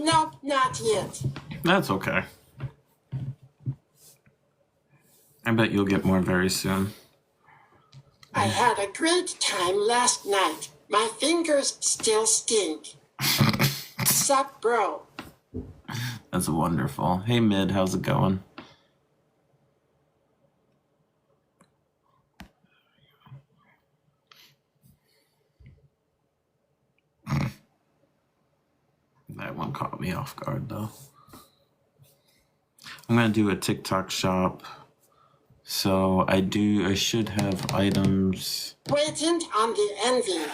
Nope, not yet. That's okay. I bet you'll get more very soon. I had a great time last night. My fingers still stink. Sup, bro? That's wonderful. Hey, Mid, how's it going? That one caught me off guard, though. I'm going to do a TikTok shop. So I should have items Patent on the envy.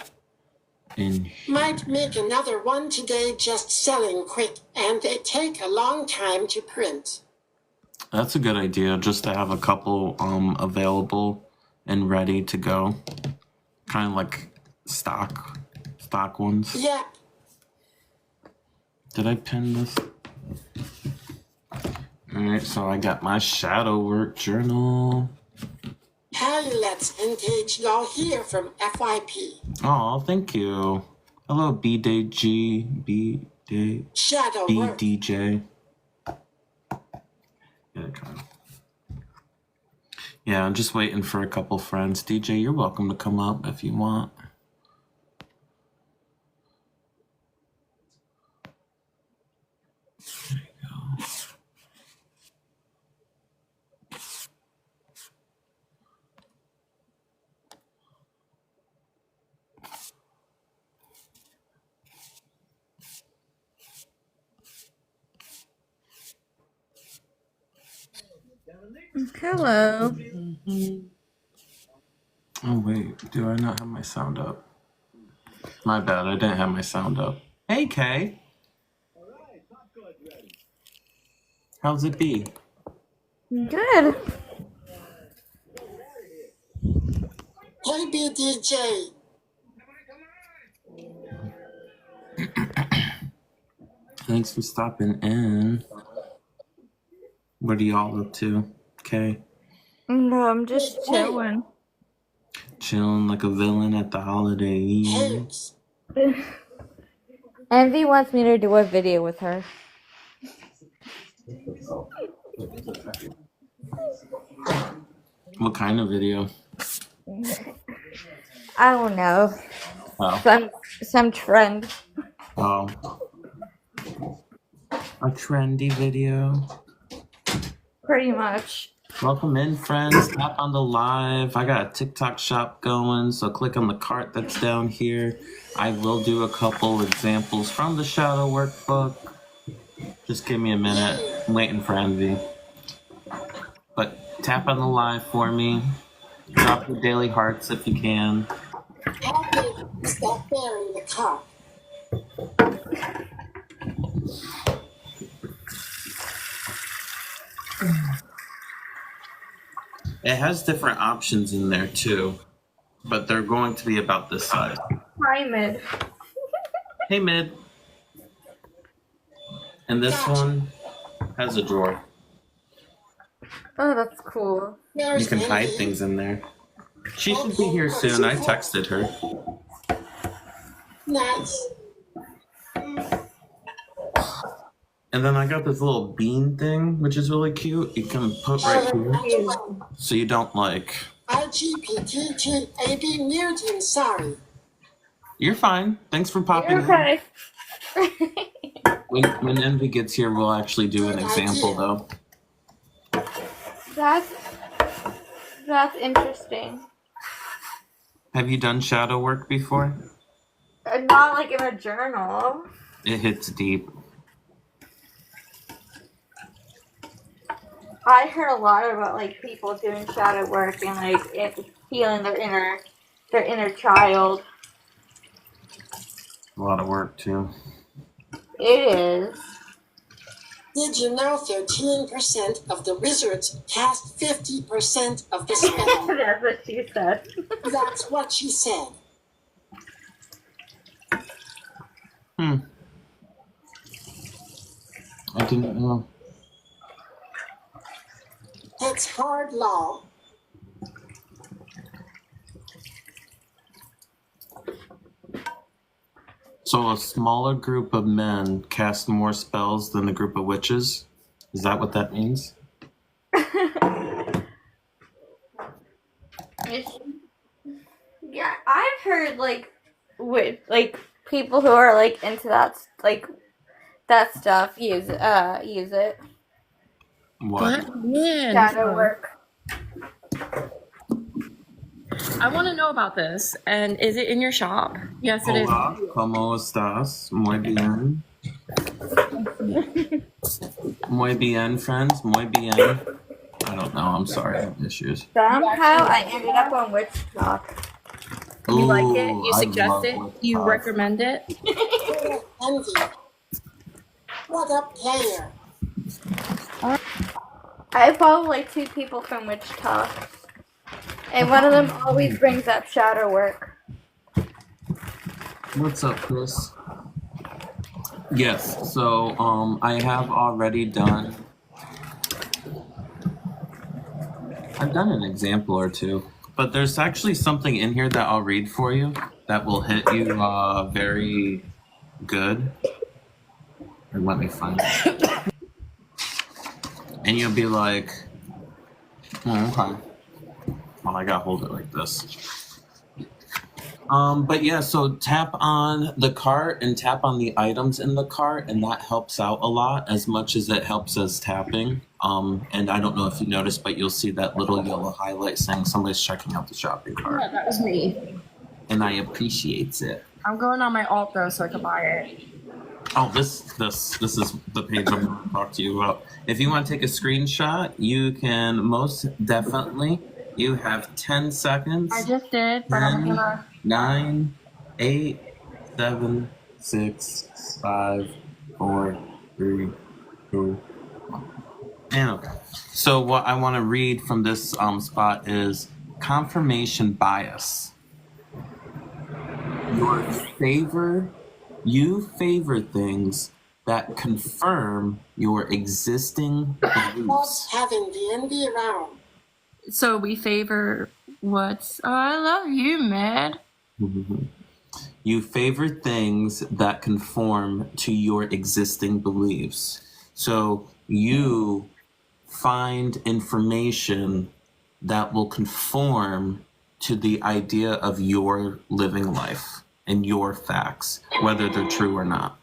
in here. Might make another one today, just selling quick, and they take a long time to print. That's a good idea, just to have a couple available and ready to go. Kind of like stock ones. Yep. Did I pin this? Alright, so I got my shadow work journal. Hey, let's engage y'all here from FYP. Oh, thank you. Hello, B-Day-G, Shadow work. B-DJ. Yeah, I'm just waiting for a couple friends. DJ, you're welcome to come up if you want. There you go. Hello. Oh, wait. Do I not have my sound up? My bad. I didn't have my sound up. Hey, Kay. How's it be? Good. Hey, BDJ. Thanks for stopping in. What are y'all up to, Kay? No, I'm just chilling. Chilling like a villain at the holidays. Envy wants me to do a video with her. What kind of video? I don't know. Oh. Some trend. Oh. A trendy video. Pretty much. Welcome in, friends. Tap on the live. I got a TikTok shop going, so click on the cart that's down here. I will do a couple examples from the Shadow Workbook. Just give me a minute. I'm waiting for Envy. But tap on the live for me. Drop your daily hearts if you can. How big is that bear in the car? It has different options in there too, but they're going to be about this size. Hi, Mid. Hey, Mid. And this one has a drawer. Oh, that's cool. You can hide things in there. She should be here soon. I texted her. Nice. And then I got this little bean thing, which is really cute. You can put right here. So you don't like... IGPTTAB muting, sorry. You're fine. Thanks for popping You're okay. in. When Envy gets here, we'll actually do an example, though. That's interesting. Have you done shadow work before? Not like in a journal. It hits deep. I heard a lot about like people doing shadow work and like healing their inner child. A lot of work too. It is. Did you know 13% of the wizards cast 50% of the spell? That's what she said. That's what she said. I didn't know. It's hard law. So a smaller group of men cast more spells than a group of witches? Is that what that means? Yeah, I've heard with people who are into that stuff use it. What? Man, Shadow work. I want to know about this. And is it in your shop? Yes, it is. Hola, ¿cómo estás? Muy bien. Muy bien, friends. Muy bien. I don't know. I'm sorry. I have issues. Somehow I ended up on Witch Talk. You like it? Ooh, You I suggest love it? Witch You Talk. recommend it? Envy. What a player. I follow 2 people from Witch Talk. And one of them always brings up shadow work. What's up, Chris? Yes, so I have already done. I've done an example or two, but there's actually something in here that I'll read for you that will hit you very good. Or let me find it. And you'll be like, oh, okay. Well, I gotta hold it like this. But yeah, so tap on the cart and tap on the items in the cart, and that helps out a lot as much as it helps us tapping. And I don't know if you noticed, but you'll see that little yellow highlight saying somebody's checking out the shopping cart, Yeah, that was me. and I appreciate it. I'm going on my alt though so I can buy it. Oh, this is the page I'm going to talk to you about. If you want to take a screenshot, you can most definitely. You have 10 seconds. I just did, but I'm 10, gonna. 9, 8, 7, 6, 5, 4, 3, 2, 1. And okay. So what I want to read from this spot is confirmation bias. You favor things that confirm your existing Loves beliefs. having the envy around. So we favor what's. Oh, I love you, man. You favor things that conform to your existing beliefs. So you find information that will conform to the idea of your living life and your facts, whether they're true or not.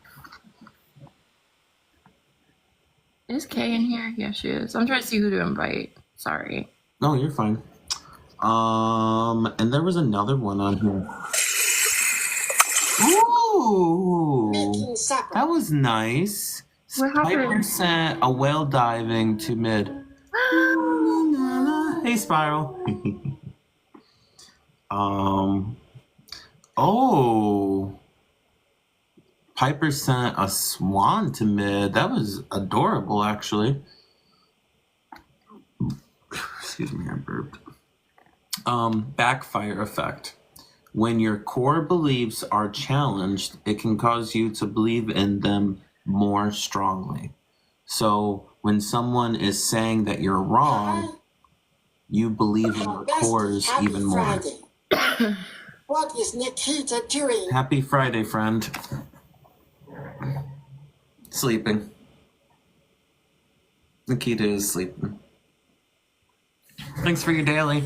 Is Kay in here? Yeah, she is. I'm trying to see who to invite. Sorry. No, you're fine. And there was another one on here. Ooh, Making supper. that was nice. What happened? 5% a whale diving to mid. Hey, Spiral. Oh, Piper sent a swan to mid. That was adorable, actually. Excuse me, I burped. Backfire effect. When your core beliefs are challenged, it can cause you to believe in them more strongly. So when someone is saying that you're wrong, you believe in your cores Happy even more. Friday. What is Nikita doing? Happy Friday, friend. Sleeping. Nikita is sleeping. Thanks for your daily.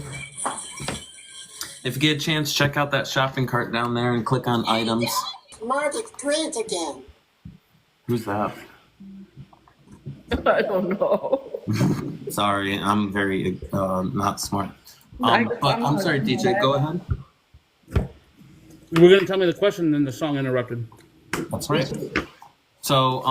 If you get a chance, check out that shopping cart down there and click on items. Marty's great again. Who's that? I don't know. Sorry, I'm very not smart. But I'm sorry, DJ, go ahead. You were going to tell me the question, and then the song interrupted. That's right. So,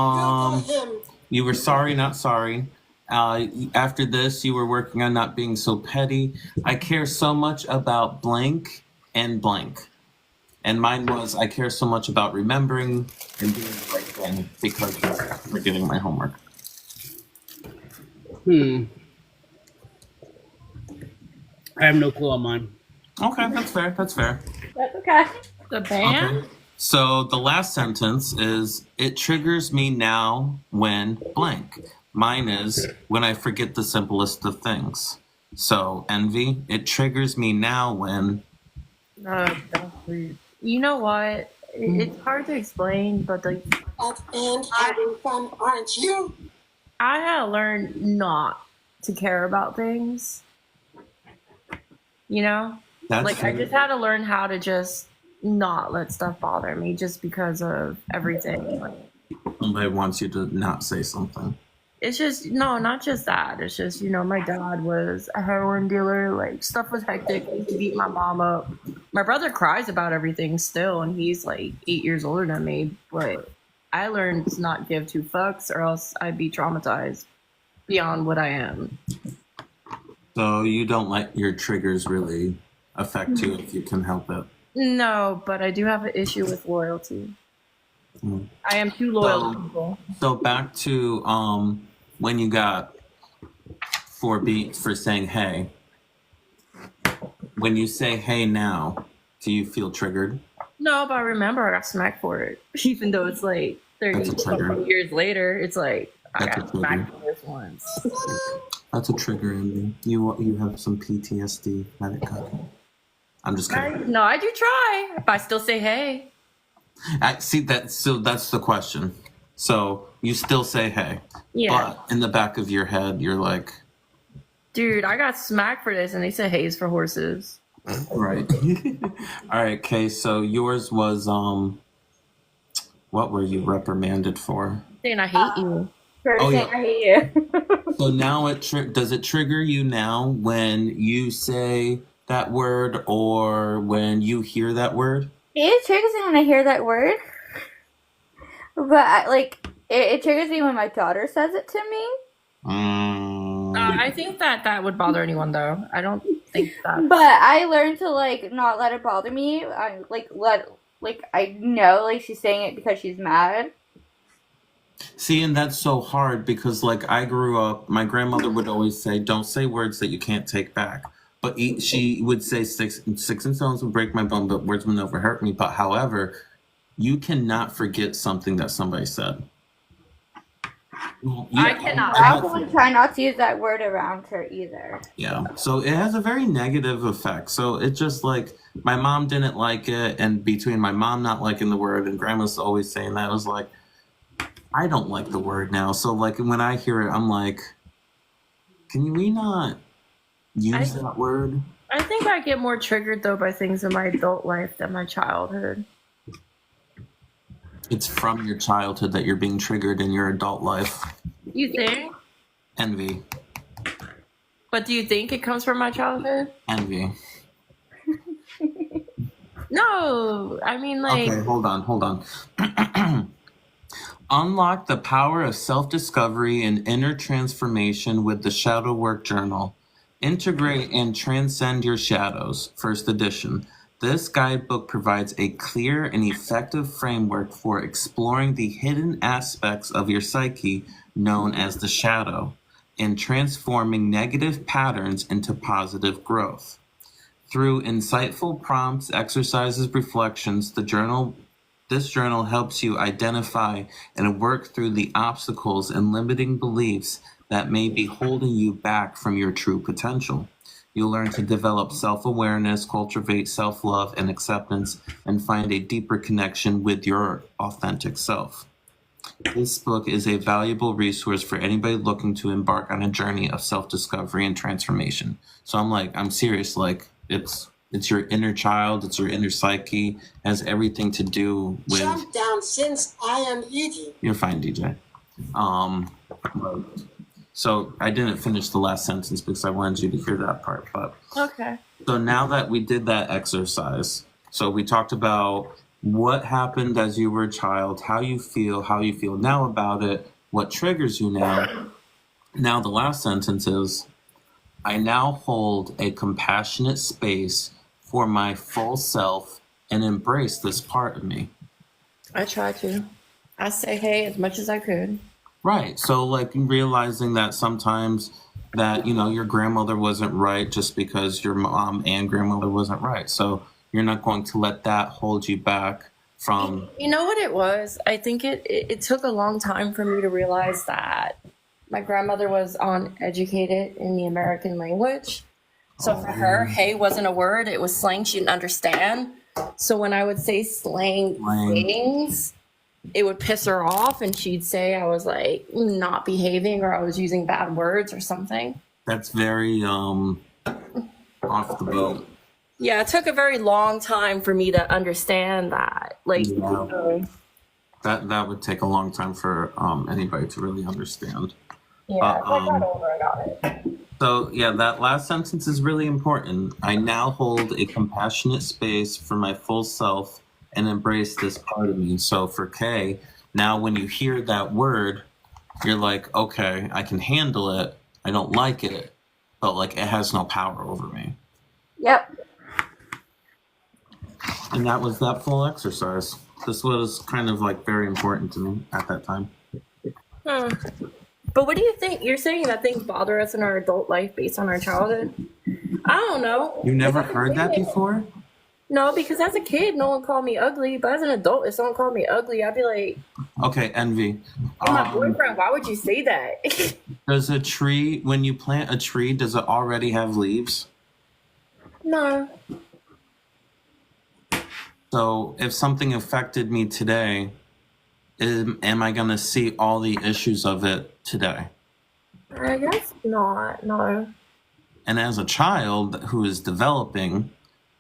Him. you were sorry, not sorry. After this, you were working on not being so petty. I care so much about blank and blank. And mine was, I care so much about remembering and doing the right thing because of forgetting my homework. I have no clue on mine. Okay, that's fair. That's fair. That's okay. The band? Okay. So the last sentence is, it triggers me now when blank. Mine is when I forget the simplest of things. So envy, it triggers me now when. No, don't please. You know what? It's hard to explain, but like And having fun, aren't you? I had to learn not to care about things. You know, That's like I just had to learn how to just not let stuff bother me, just because of everything. Like, somebody wants you to not say something. it's just no, not just that. It's just my dad was a heroin dealer. Like stuff was hectic. He used to beat my mom up. My brother cries about everything still, and he's like 8 years older than me. But I learned to not give two fucks, or else I'd be traumatized beyond what I am. So you don't let your triggers really affect you if you can help it. No, but I do have an issue with loyalty. Mm. I am too loyal to people. So back to when you got for saying hey. When you say hey now, do you feel triggered? No, but I remember I got smacked for it. Even though it's like 30 That's a trigger. something years later, it's like I That's a got trigger. smacked for this once. That's a trigger in me. You have some PTSD. Let it go. I'm just kidding. No, I do try. But I still say hey. I see that. So that's the question. So you still say hey, Yeah. but in the back of your head, you're like, Dude, I got smacked for this and they said hay's for horses. right. All right, Kay. So yours was what were you reprimanded for? Saying I hate you. For Oh, saying yeah. I hate you. So now does it trigger you now when you say that word or when you hear that word? It triggers me when I hear that word. But it triggers me when my daughter says it to me. I think that would bother anyone though. I don't think that. But I learned to not let it bother me. I I know she's saying it because she's mad. See, and that's so hard because, like, I grew up, my grandmother would always say, don't say words that you can't take back. But she would say, sticks and stones will break my bone, but words will never hurt me. But however, you cannot forget something that somebody said. I cannot. I also try not to use that word around her either. Yeah. So it has a very negative effect. So it's just like my mom didn't like it. And between my mom not liking the word and grandma's always saying that, it was like, I don't like the word now. So like when I hear it, I'm like, can we not use that word? I think I get more triggered though by things in my adult life than my childhood. It's from your childhood that you're being triggered in your adult life. You think? Envy. But do you think it comes from my childhood? Envy. No, I mean like. Okay, hold on. Unlock the power of self-discovery and inner transformation with the Shadow Work Journal. Integrate and transcend your shadows. First edition. This guidebook provides a clear and effective framework for exploring the hidden aspects of your psyche known as the shadow and transforming negative patterns into positive growth. Through insightful prompts, exercises, reflections, this journal helps you identify and work through the obstacles and limiting beliefs that may be holding you back from your true potential. You'll learn to develop self-awareness, cultivate self-love and acceptance, and find a deeper connection with your authentic self. This book is a valuable resource for anybody looking to embark on a journey of self-discovery and transformation. So I'm serious, like it's your inner child, it's your inner psyche, has everything to do with... Jump down since I am eating. You're fine, DJ. So I didn't finish the last sentence because I wanted you to hear that part. But Okay. so now that we did that exercise, so we talked about what happened as you were a child, how you feel now about it, what triggers you now. Now the last sentence is, I now hold a compassionate space for my full self and embrace this part of me. I try to. I say hey as much as I could. Right. So like realizing that sometimes that, your grandmother wasn't right just because your mom and grandmother wasn't right. So you're not going to let that hold you back from... You know what it was? I think it took a long time for me to realize that my grandmother was uneducated in the American language. So for her, hey wasn't a word. It was slang she didn't understand. So when I would say slang things, it would piss her off, and she'd say I was like not behaving or I was using bad words or something. That's very off the boat. Yeah, it took a very long time for me to understand that. Like, That would take a long time for anybody to really understand. yeah, I got over it, I got it. So yeah, that last sentence is really important. I now hold a compassionate space for my full self and embrace this part of me. So for Kay, now when you hear that word, you're like, okay, I can handle it. I don't like it, but like it has no power over me. Yep. And that was that full exercise. This was kind of like very important to me at that time. But what do you think? You're saying that things bother us in our adult life based on our childhood? I don't know. You never heard that before? No, because as a kid, no one called me ugly. But as an adult, if someone called me ugly, I'd be like, Okay, Envy. "You're my boyfriend. Why would you say that?" Does a tree, when you plant a tree, does it already have leaves? No. So if something affected me today, am I going to see all the issues of it today? I guess not. No. And as a child who is developing,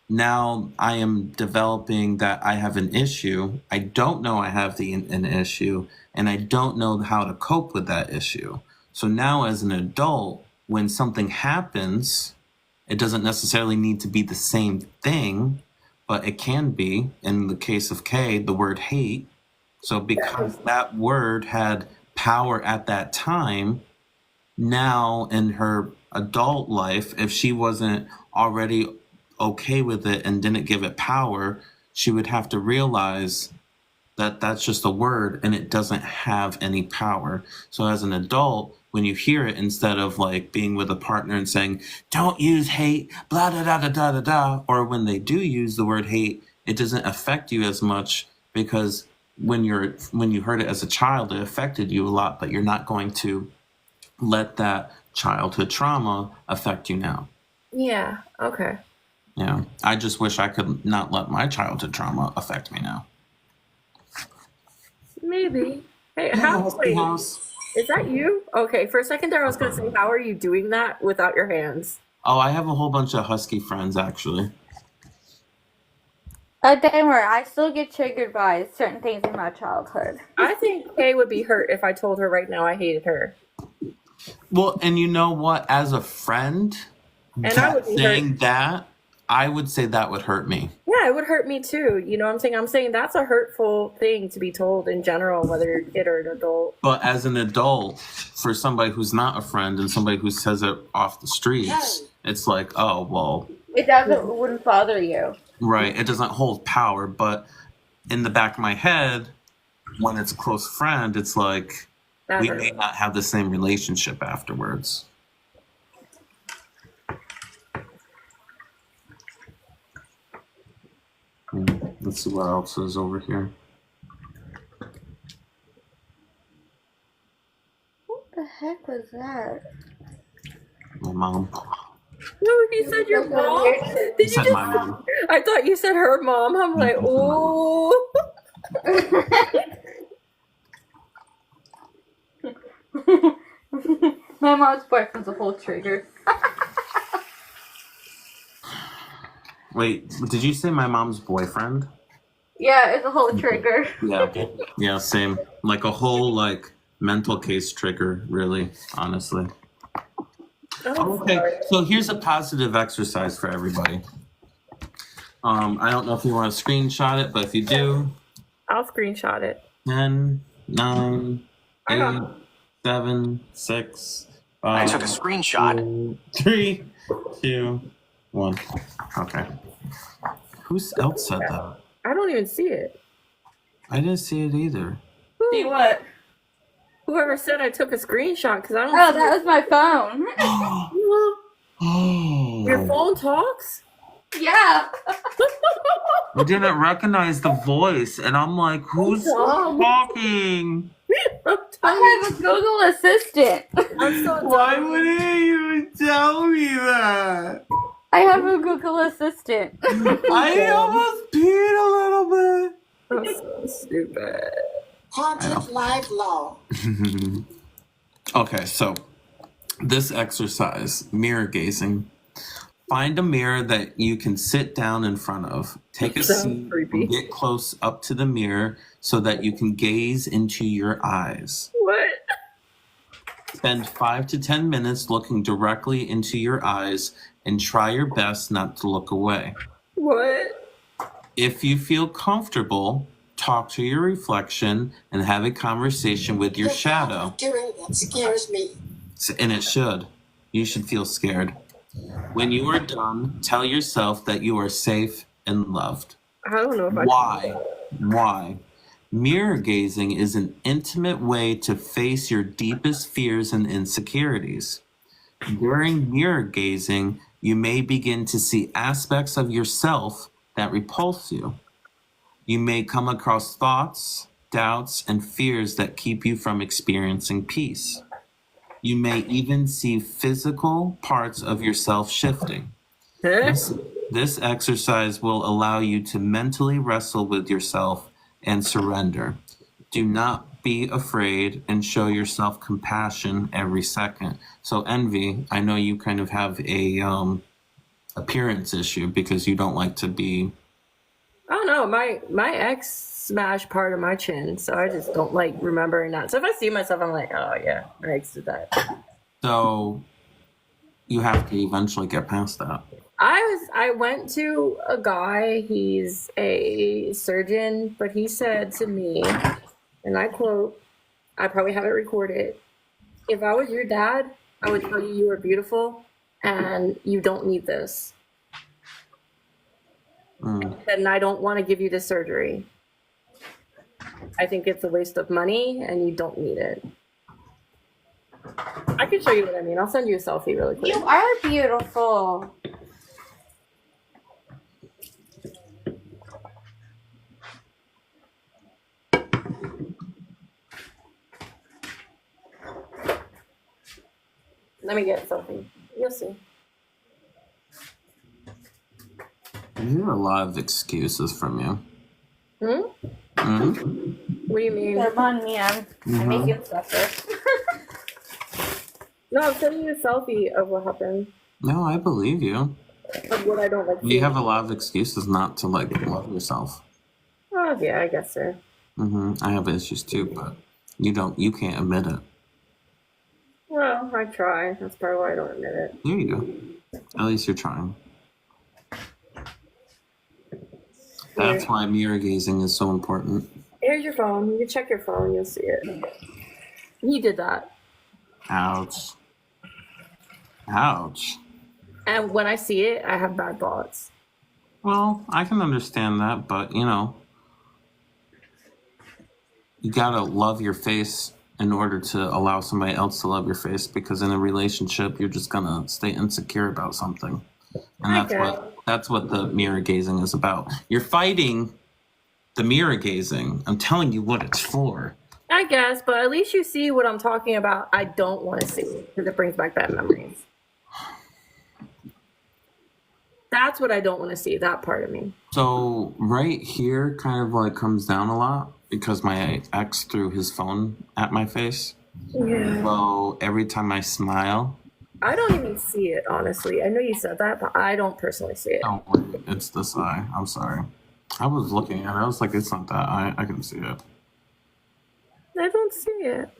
now I am developing that I have an issue. I don't know I have an issue, and I don't know how to cope with that issue. So now as an adult, when something happens, it doesn't necessarily need to be the same thing, but it can be, in the case of Kay, the word hate. So because that word had power at that time, now in her adult life, if she wasn't already okay with it and didn't give it power, she would have to realize that that's just a word and it doesn't have any power. So as an adult, when you hear it, instead of like being with a partner and saying, don't use hate, blah, da, da, da, da, da, da, or when they do use the word hate, it doesn't affect you as much because when you heard it as a child, it affected you a lot, but you're not going to let that childhood trauma affect you now. Yeah. Okay. Yeah. I just wish I could not let my childhood trauma affect me now. Maybe. Hey, is that you? Okay. For a second there, I was gonna say, how are you doing that without your hands? Oh, I have a whole bunch of husky friends actually. Don't worry, I still get triggered by certain things in my childhood. I think Kay would be hurt if I told her right now I hated her. Well, and you know what? As a friend, And I would be saying that, I would say that would hurt me. Yeah, it would hurt me too. You know what I'm saying? I'm saying that's a hurtful thing to be told in general, whether you're a kid or an adult. But as an adult, for somebody who's not a friend and somebody who says it off the streets, it's like, oh, well. It wouldn't bother you. Right. It doesn't hold power. But in the back of my head, when it's a close friend, it's like we may not have the same relationship afterwards. Let's see what else is over here. What the heck was that? My mom. No, you said your mom? Did you said just... my mom. I thought you said her mom. I'm like, oh. My mom's boyfriend's a whole trigger. Wait, did you say my mom's boyfriend? Yeah, it's a whole trigger. Yeah, same. Like a whole like mental case trigger, really, honestly. Okay, so here's a positive exercise for everybody. I don't know if you want to screenshot it, but if you do, I'll screenshot it. 10, 9, 8, 7, 6, 5. I took a screenshot. 3, 2, 1. Okay. Who else said that? I don't even see it. I didn't see it either. See what? Whoever said I took a scrapshot, because I don't. Oh, that was my phone. Oh. Your phone talks? Yeah. I didn't recognize the voice, and I'm like, who's talking? I have a Google Assistant. I'm so Why wouldn't you tell me that? I have a Google Assistant. I almost peed a little bit. That's so stupid. Haunted live low. Okay, so this exercise, mirror gazing. Find a mirror that you can sit down in front of. Take a Sounds seat creepy. and get close up to the mirror so that you can gaze into your eyes. What? Spend 5 to 10 minutes looking directly into your eyes and try your best not to look away. What? If you feel comfortable, talk to your reflection and have a conversation with your The shadow. thought of doing that scares me. And it should. You should feel scared. When you are done, tell yourself that you are safe and loved. I don't know if I Why? Why? Mirror gazing is an intimate way to face your deepest fears and insecurities. During mirror gazing, you may begin to see aspects of yourself that repulse you. You may come across thoughts, doubts, and fears that keep you from experiencing peace. You may even see physical parts of yourself shifting. Huh? This exercise will allow you to mentally wrestle with yourself and surrender. Do not be afraid and show yourself compassion every second. So Envy, I know you kind of have a appearance issue because you don't like to be. I don't know. My ex smashed part of my chin, so I just don't like remembering that. So if I see myself, I'm like, oh yeah, my ex did that. So you have to eventually get past that. I went to a guy, he's a surgeon, but he said to me, and I quote, I probably have it recorded, if I was your dad, I would tell you you are beautiful and you don't need this. And I don't want to give you this surgery. I think it's a waste of money and you don't need it. I can show you what I mean. I'll send you a selfie really quick. You are beautiful. Let me get a selfie. You'll see. I hear a lot of excuses from you. Hmm? What do you mean? They're on me. I'm making stuff. No, I'm sending you a selfie of what happened. No, I believe you. Of what I don't like. You have a lot of excuses not to like love yourself. Oh yeah, I guess so. I have issues too, but you can't admit it. Well, I try. That's probably why I don't admit it. There you go. At least you're trying. That's why mirror gazing is so important. Here's your phone. You can check your phone. You'll see it. He did that. Ouch. Ouch. And when I see it, I have bad thoughts. Well, I can understand that, but you gotta love your face in order to allow somebody else to love your face, because in a relationship you're just gonna stay insecure about something. And that's what the mirror gazing is about. You're fighting the mirror gazing. I'm telling you what it's for. I guess, but at least you see what I'm talking about. I don't want to see because it brings back bad memories. That's what I don't want to see, that part of me. So right here kind of like comes down a lot because my ex threw his phone at my face. Yeah. So every time I smile, I don't even see it, honestly. I know you said that, but I don't personally see it. don't worry, it's this eye. I'm sorry. I was looking at it. I was like, it's not that eye. I can see it. I don't see it.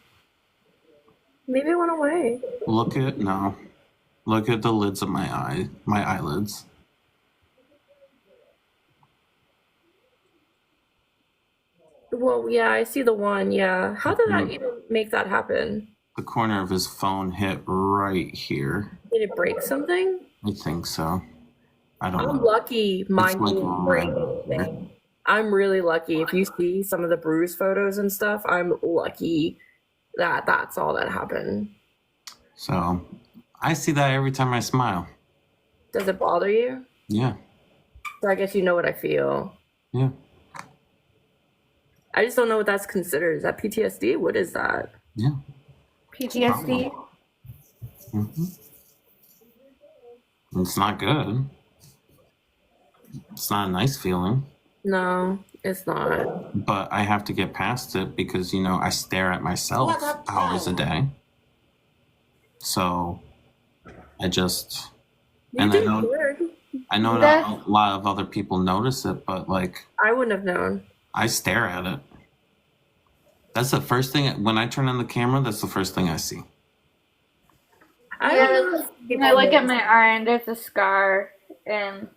Maybe it went away. Look at the lids of my eyelids. Well, yeah, I see the one. Yeah. How did that even make that happen? The corner of his phone hit right here. Did it break something? I think so. I don't I'm know. lucky mine like didn't break red. anything. I'm really lucky. If you see some of the bruise photos and stuff, I'm lucky that that's all that happened. So I see that every time I smile. Does it bother you? Yeah. So I guess you know what I feel. Yeah. I just don't know what that's considered. Is that PTSD? What is that? Yeah. PTSD. It's not good. It's not a nice feeling. No, it's not. But I have to get past it because, you know, I stare at myself What a hours a day. So I just, and I know, good. I know not a lot of other people notice it, but like, I wouldn't have known. I stare at it. That's the first thing, when I turn on the camera, that's the first thing I see. I Yeah, don't know if when people I look at notice. my arm, there's a scar, and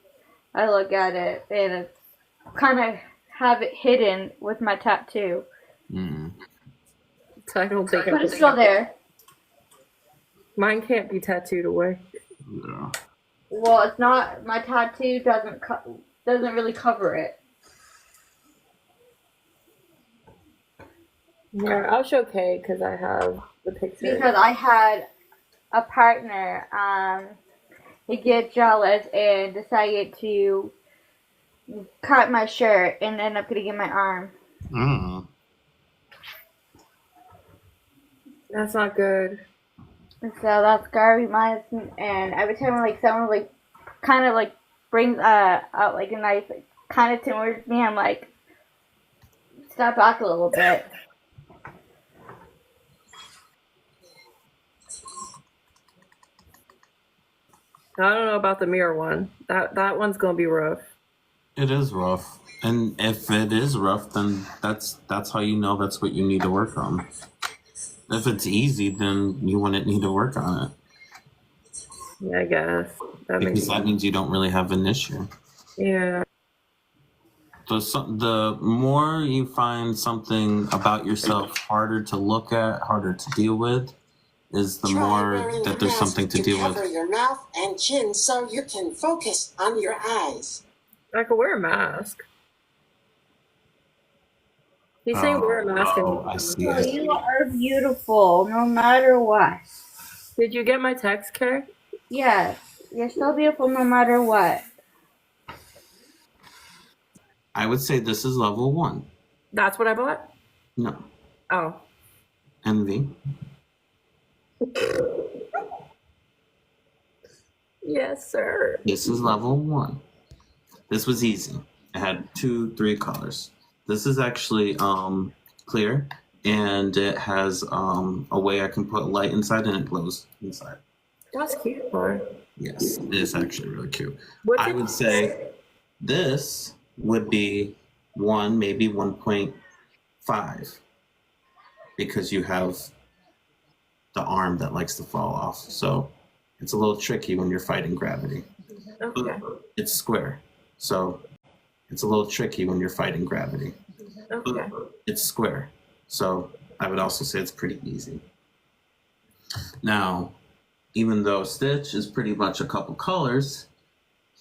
I look at it, and it's kind of have it hidden with my tattoo. Mm. So I don't think But it's still there. Mine can't be tattooed away. Yeah. Well, it's not. My tattoo doesn't really cover it. Yeah, I'll show Kay because I have the picture. Because I had a partner, he get jealous and decided to cut my shirt and end up getting in my arm. Mm. That's not good. And so that scar reminds me, and every time like someone like kind of like brings out like a knife like, kind of towards me, I'm like, step back a little bit. I don't know about the mirror one. That one's gonna be rough. It is rough. And if it is rough, then that's how you know that's what you need to work on. If it's easy, then you wouldn't need to work on it. Yeah, I guess. Because that means you don't really have an issue. Yeah. The more you find something about yourself harder to look at, harder to deal with, is the Try more wearing that a there's mask something to deal cover with. your mouth and chin so you can focus on your eyes. I could wear a mask. He's saying wear a mask. I see So it. you are beautiful, no matter what. Did you get my text, Kay? Yes, you're still beautiful no matter what. I would say this is level 1. That's what I bought? No. Oh. Envy. Yes, sir. This is level 1. This was easy. It had 3 colors. This is actually clear, and it has a way I can put light inside and it glows inside. That's cute, boy. Yes, it is actually really cute. What's I it? would say this would be 1, maybe 1.5, because you have the arm that likes to fall off. So it's a little tricky when you're fighting gravity. Okay. It's square, so it's a little tricky when you're fighting gravity. Okay. It's square, so I would also say it's pretty easy. Now, even though Stitch is pretty much a couple colors,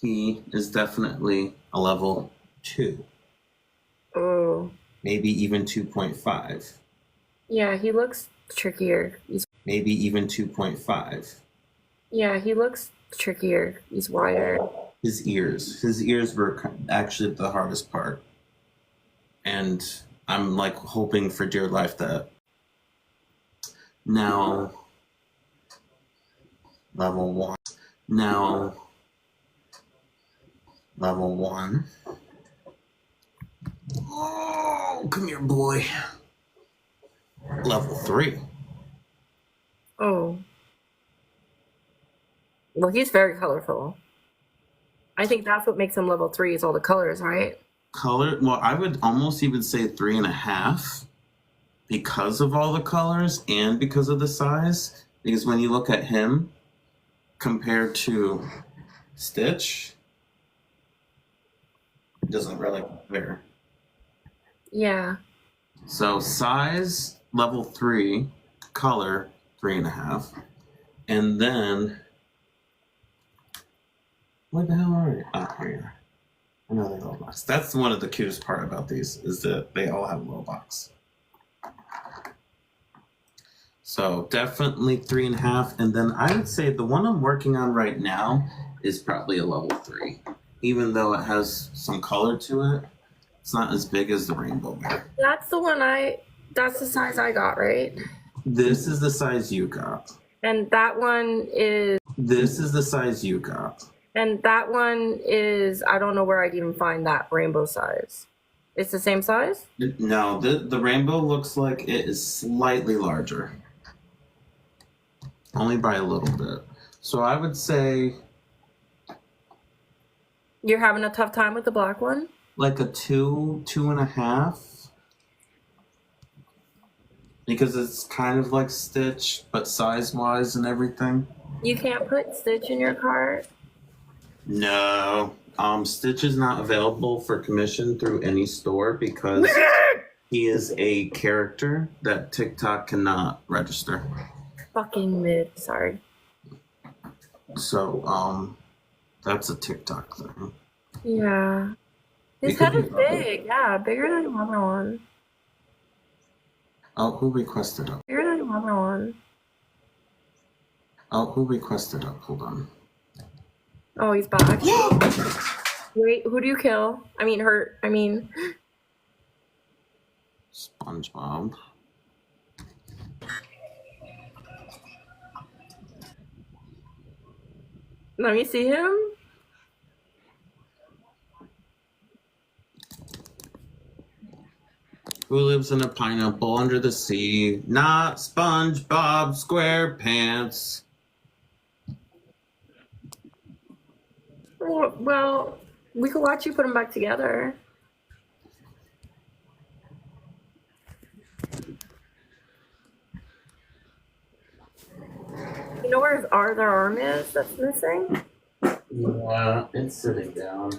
he is definitely a level 2, Oh. maybe even 2.5, Yeah, he looks trickier. maybe even 2.5. Yeah, he looks trickier. He's wider. His ears were actually the hardest part. And I'm like hoping for dear life that now level 1. Now level 1. Oh, come here, boy. Level 3. Oh. Well, he's very colorful. I think that's what makes him level 3 is all the colors, right? Color, well, I would almost even say 3.5 because of all the colors and because of the size. Because when you look at him compared to Stitch, it doesn't really compare. Yeah. So size, level 3, color, 3.5. And then, where the hell are you? Ah, here you are. Another little box. That's one of the cutest part about these, is that they all have a little box. So definitely 3.5. And then I would say the one I'm working on right now is probably a level 3. Even though it has some color to it, it's not as big as the Rainbow Bear. That's the one that's the size I got, right? This is the size you got. And that one is This is the size you got. And that one is, I don't know where I'd even find that rainbow size. It's the same size? No, the rainbow looks like it is slightly larger. Only by a little bit. So I would say You're having a tough time with the black one? like a 2.5. Because it's kind of like Stitch, but size-wise and everything. You can't put Stitch in your cart? No. Stitch is not available for commission through any store because he is a character that TikTok cannot register. Fucking mid, sorry. So, that's a TikTok thing. Yeah. His It could head is be other. big, yeah, bigger than the other one. Oh, who requested up? Bigger than the other one. Oh, who requested up? Hold on. Oh, he's back. Wait, who do you kill? I mean, hurt. I mean, SpongeBob. let me see him. Who lives in a pineapple under the sea? Not SpongeBob SquarePants. Well, we could watch you put them back together. You know where his other arm is that's missing? Yeah, it's sitting down.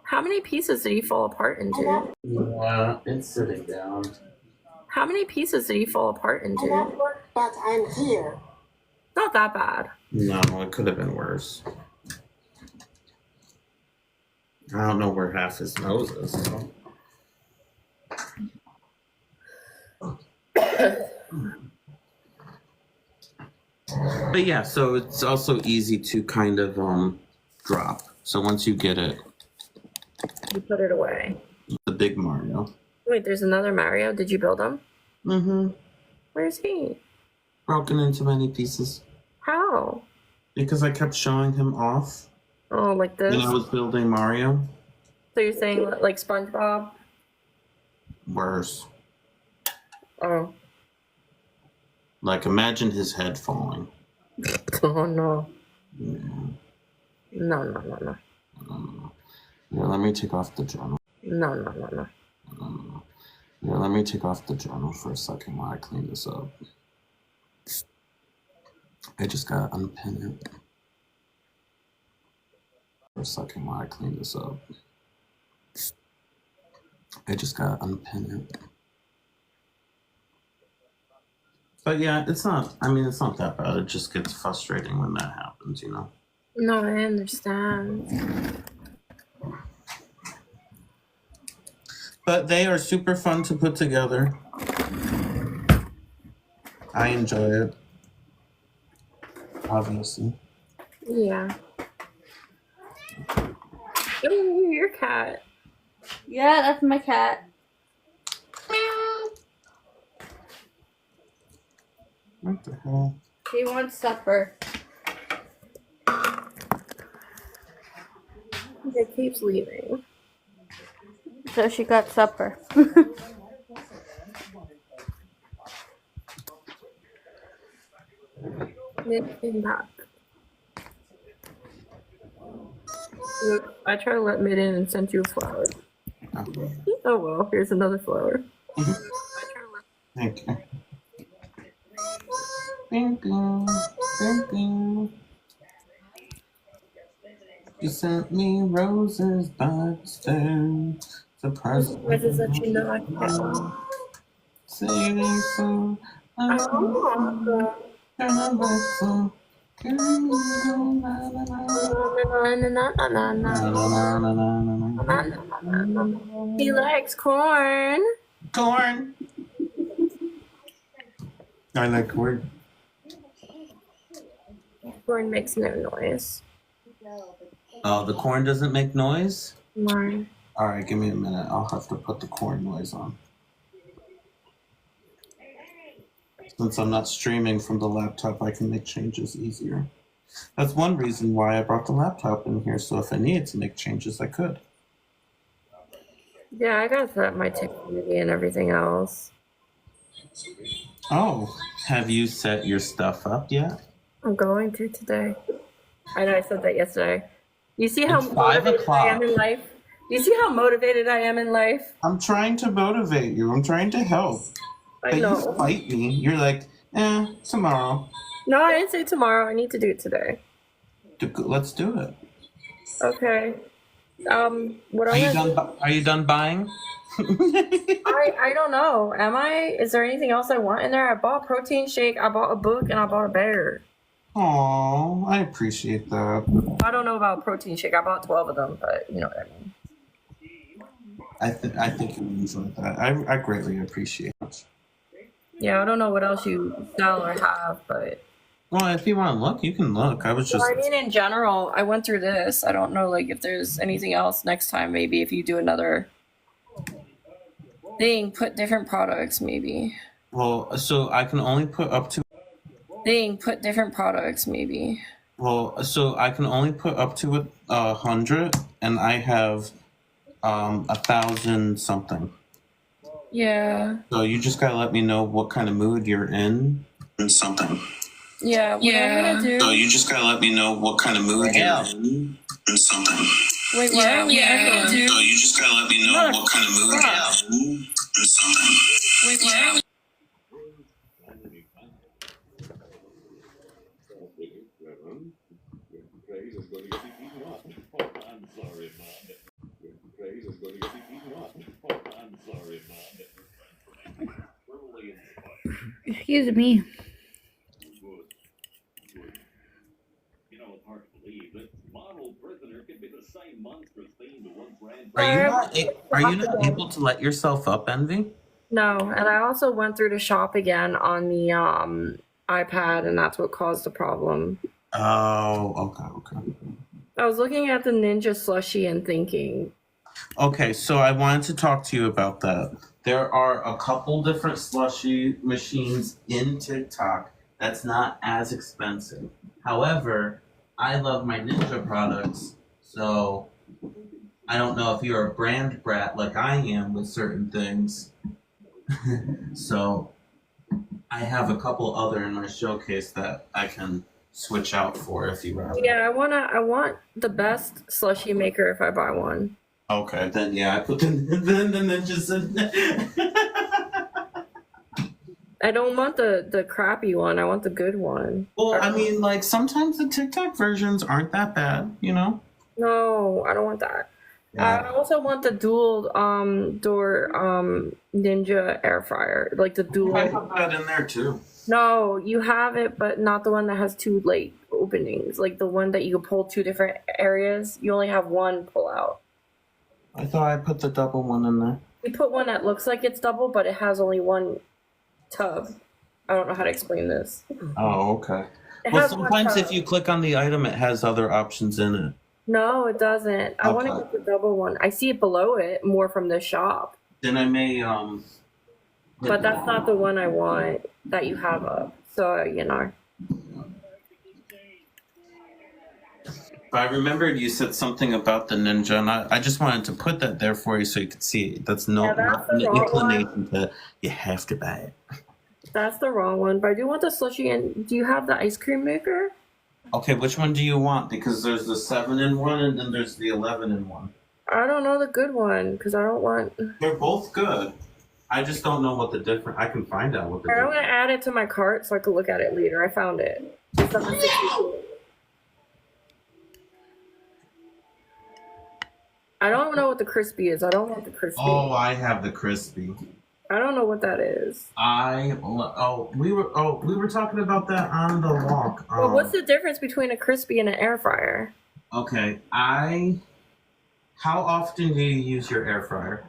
How many pieces did he fall apart into? Yeah, it's sitting down. How many pieces did he fall apart I'm into? at work, but I'm here. Not that bad. No, it could have been worse. I don't know where half his nose is. So. But yeah, so it's also easy to kind of drop. So once you get it, You put it away. the big Mario. Wait, there's another Mario. Did you build him? Mm-hmm. Where's he? Broken into many pieces. How? Because I kept showing him off Oh, like this? when I was building Mario. So you're saying like SpongeBob? Worse. Oh. Like imagine his head falling. Oh no. Yeah. No. Yeah, let me take off the journal. No. Yeah, let me take off the journal for a second while I clean this up. I just gotta unpin it. For a second while I clean this up. I just gotta unpin it. But yeah, it's not that bad. It just gets frustrating when that happens, you know? No, I understand. But they are super fun to put together. I enjoy it. Obviously. Yeah. Oh, your cat. Yeah, that's my cat. What the hell? She wants supper. It keeps leaving. So she got supper. It came back. Look, I tried to let Mid in and sent you a flower. Oh well, here's another flower. Thank you. Thank you. Thank you. You sent me roses by the stairs. Surprise. Surprises that you know I can. Singing song. Oh, he likes corn. Corn. I like corn. Corn makes no noise. Oh, the corn doesn't make noise? No. All right, give me a minute. I'll have to put the corn noise on. Since I'm not streaming from the laptop, I can make changes easier. That's one reason why I brought the laptop in here, so if I needed to make changes, I could. Yeah, I got set my TikTok and everything else. Oh, have you set your stuff up yet? I'm going to today. I know I said that yesterday. You see how It's 5 motivated I am o'clock. in life? You see how motivated I am in life? I'm trying to motivate you. I'm trying to help. I But you know. fight me. You're like, tomorrow. No, I didn't say tomorrow. I need to do it today. Let's do it. Okay. What Are you I'm gonna done? Are you done buying? I don't know. Am I? Is there anything else I want in there? I bought a protein shake, I bought a book, and I bought a bear. Oh, I appreciate that. I don't know about protein shake. I bought 12 of them, but you know what I mean. I think you enjoy that. I greatly appreciate it. Yeah, I don't know what else you sell or have, but Well, if you want to look, you can look. I was just. well, I mean, in general, I went through this. I don't know, like, if there's anything else next time. Maybe if you do another thing, put different products. Maybe Well, so I can only put up to. put different products. Maybe. Well, so I can only put up to 100, and I have 1,000 something. Yeah. So you just gotta let me know what kind of mood you're in. Something. Yeah. What I'm gonna do? So you just gotta let me know what kind of mood you're in. Something. Wait, what are we echoing? So you just gotta let me know what kind of mood you're in. Something. Wait, what are we? Excuse me. Are you not able to let yourself up, Envy? No, and I also went through the shop again on the iPad, and that's what caused the problem. Oh, okay. I was looking at the Ninja slushie and thinking, Okay, so I wanted to talk to you about that. There are a couple different slushy machines in TikTok that's not as expensive. However, I love my Ninja products, so I don't know if you're a brand brat like I am with certain things. So I have a couple other in my showcase that I can switch out for if you rather. yeah, I want the best slushie maker if I buy one. Okay, then yeah, I put the Ninjas in there. I don't want the crappy one. I want the good one. Well, I mean, like, sometimes the TikTok versions aren't that bad, you know? No, I don't want that. I also want the dual door Ninja air fryer, like the dual. I put that in there, too. No, you have it, but not the one that has two like openings. Like the one that you can pull two different areas. You only have one pull out. I thought I put the double one in there. We put one that looks like it's double, but it has only one tub. I don't know how to explain this. Oh, okay. It Well, has one sometimes tub. if you click on the item, it has other options in it. No, it doesn't. I want to Okay. get the double one. I see it below it more from the shop, Then I may, but that's not the one I want that you have up. So, you know. But I remembered you said something about the Ninja, and I just wanted to put that there for you so you could see it. That's no Yeah, that's not an the wrong inclination to, you have to buy it. That's the wrong one, but I do want the slushy. And do you have the ice cream maker? Okay, which one do you want? Because there's the 7-in-1 and then there's the 11-in-1. I don't know the good one because I don't want. They're both good. I just don't know what the difference. I can find out what the I difference. want to add it to my cart so I could look at it later. I found it. It's on the 62. I don't know what the crispy is. I don't want the crispy. Oh, I have the crispy. I don't know what that is. We were talking about that on the walk. Well, what's the difference between a crispy and an air fryer? Okay, how often do you use your air fryer?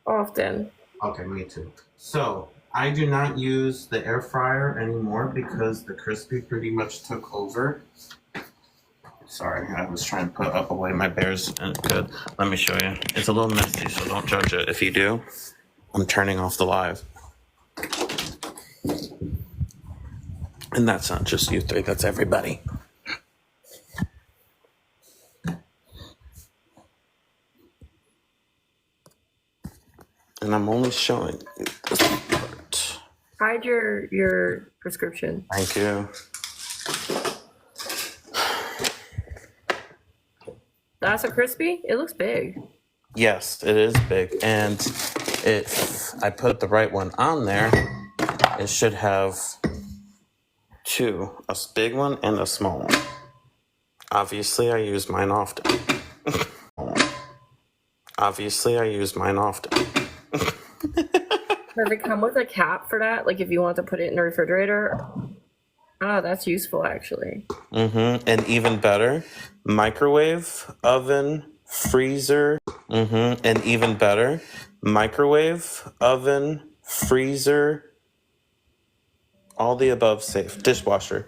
Often. Okay, me too. So I do not use the air fryer anymore because the crispy pretty much took over. Sorry, I was trying to put up away my bears. Good. Let me show you. It's a little messy, so don't judge it. If you do, I'm turning off the live. And that's not just you three, that's everybody. And I'm only showing you this part. Hide your prescription. Thank you. That's a crispy? It looks big. Yes, it is big. And if I put the right one on there, it should have two, a big one and a small one. Obviously, I use mine often. Obviously, I use mine often. Does it come with a cap for that? Like if you want to put it in the refrigerator? Oh, that's useful actually. And even better, microwave, oven, freezer. And even better, microwave, oven, freezer, all the above safe. Dishwasher.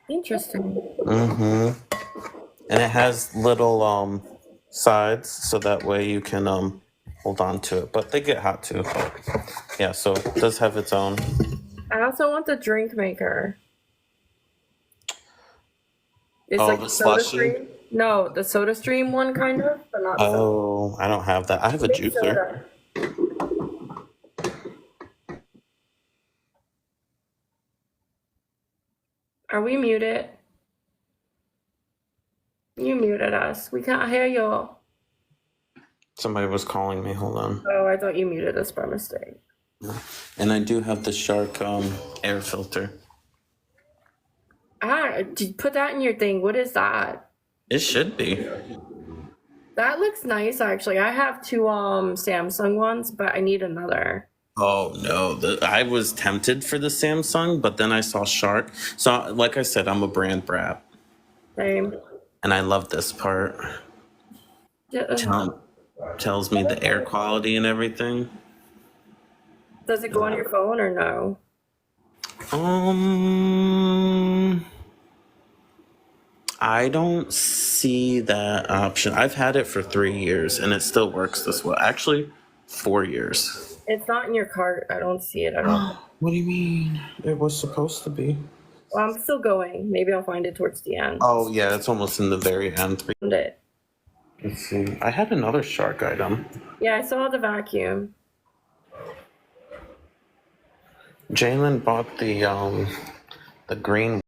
Interesting. And it has little sides, so that way you can hold on to it. But they get hot too. Yeah, so it does have its own. I also want the drink maker. It's Oh, like the the Soda slushy? Stream. No, the Soda Stream one kind of, but not soda. Oh, I don't have that. I have a Big juicer. soda. Are we muted? You muted us. We can't hear you. Somebody was calling me. Hold on. Oh, I thought you muted us by mistake. And I do have the Shark air filter. Put that in your thing. What is that? It should be. That looks nice, actually. I have two Samsung ones, but I need another. Oh no, I was tempted for the Samsung, but then I saw Shark. So, like I said, I'm a brand brat, Same. and I love this part. Yeah. Tells me the air quality and everything. Does it go on your phone or no? I don't see that option. I've had it for 3 years, and it still works this way. Actually, 4 years. It's not in your cart. I don't see it. I don't. What do you mean? It was supposed to be. Well, I'm still going. Maybe I'll find it towards the end. Oh yeah, it's almost in the very end. Found it. Let's see. I had another Shark item. Yeah, I saw the vacuum. Jalen bought the green